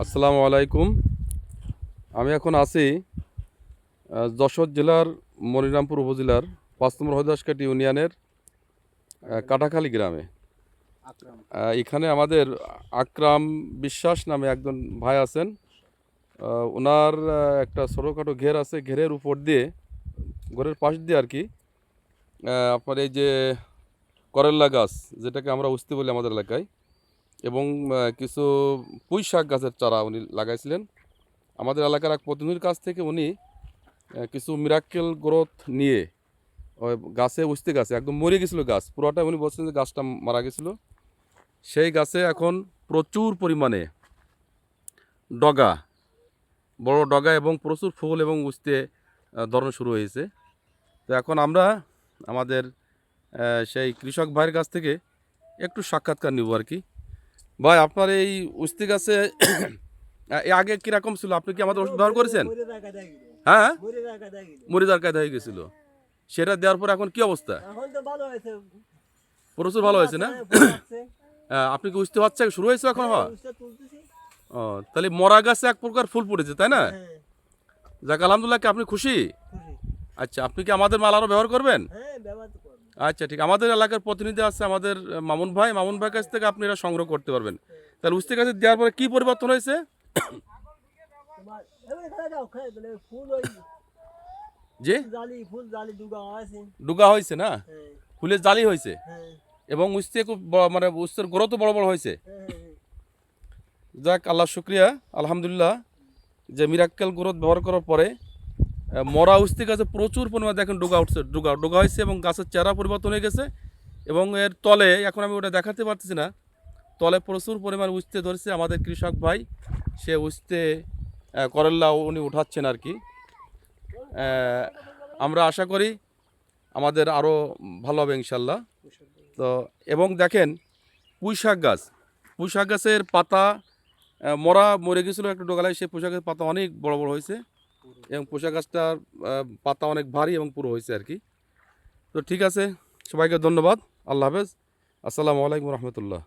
আসসালামু আলাইকুম। আমি এখন আছি যশোর জেলার মনিরামপুর উপজেলার ৫ নম্বর হরিদাসকাটি ইউনিয়নের কাটাখালী গ্রামে। এখানে আমাদের আকরাম বিশ্বাস নামে একজন ভাই আছেন। ওনার একটা ছোটোখাটো ঘের আছে, ঘেরের উপর দিয়ে, ঘরের পাশ দিয়ে আর কি, আপনার এই যে করল্লা গাছ, যেটাকে আমরা উস্তি বলি আমাদের এলাকায়, এবং কিছু পুঁই শাক গাছের চারা উনি লাগাইছিলেন। আমাদের এলাকার এক প্রতিনিধির কাছ থেকে উনি কিছু মিরাক্কেল গ্রোথ নিয়ে ওই গাছে, উস্তে গাছে একদম মরে গেছিলো গাছ পুরোটা, উনি বলছেন যে গাছটা মারা গেছিলো। সেই গাছে এখন প্রচুর পরিমাণে ডগা, বড় ডগা এবং প্রচুর ফুল এবং উস্তে ধরন শুরু হয়েছে। তো এখন আমরা আমাদের সেই কৃষক ভাইয়ের কাছ থেকে একটু সাক্ষাৎকার নিব আর কি। ভাই, আপনার এই উস্তে গাছে আগে কীরকম ছিল? আপনি কি আমাদের ওষুধ ব্যবহার করেছেন? হ্যাঁ, মরিদার কায়দা হয়ে গেছিল। সেটা দেওয়ার পর এখন কি অবস্থা? প্রচুর ভালো হয়েছে না? আপনি কি উঠতে হচ্ছে, শুরু হয়েছে এখন হওয়া? ও, তাহলে মরা গাছে এক প্রকার ফুল পড়েছে, তাই না? যাক, আলহামদুলিল্লাহ। কি আপনি খুশি? আচ্ছা, আপনি কি আমাদের মাল আরো ব্যবহার করবেন? আচ্ছা, ঠিক। আমাদের এলাকার প্রতিনিধি আছে আমাদের মামুন ভাই, মামুন ভাইয়ের কাছ থেকে আপনি এটা সংগ্রহ করতে পারবেন। তাহলে উস্তে গাছে দেওয়ার পরে কি পরিবর্তন হয়েছে? জি, ডুগা হয়েছে না? ফুলের জালি হয়েছে এবং উস্তে খুব মানে উস্তের গ্রোথ বড় বড় হয়েছে। যাক, আল্লাহ শুক্রিয়া, আলহামদুলিল্লাহ, যে মিরাক্কেল গ্রোথ ব্যবহার করার পরে মরা উস্তে গাছে প্রচুর পরিমাণে দেখেন ডোগা উঠছে, ডোগা হয়েছে এবং গাছের চেহারা পরিবর্তন হয়ে গেছে। এবং এর তলে, এখন আমি ওটা দেখাতে পারতেছি না, তলে প্রচুর পরিমাণ উস্তে ধরেছে। আমাদের কৃষক ভাই সে উস্তে করল্লা উনি উঠাচ্ছেন আর কি। আমরা আশা করি আমাদের আরও ভালো হবে ইনশাল্লাহ। তো এবং দেখেন পুঁইশাক গাছ, পুঁইশাক গাছের পাতা মরে গেছিলো একটা ডোগালায়, সেই পুঁইশাক গাছের পাতা অনেক বড় বড় হয়েছে এবং পুঁইশাক গাছটার পাতা অনেক ভারী এবং পুরো হয়েছে আর কি। তো ঠিক আছে, সবাইকে ধন্যবাদ। আল্লাহ হাফেজ। আসসালামু আলাইকুম রহমতুল্লাহ।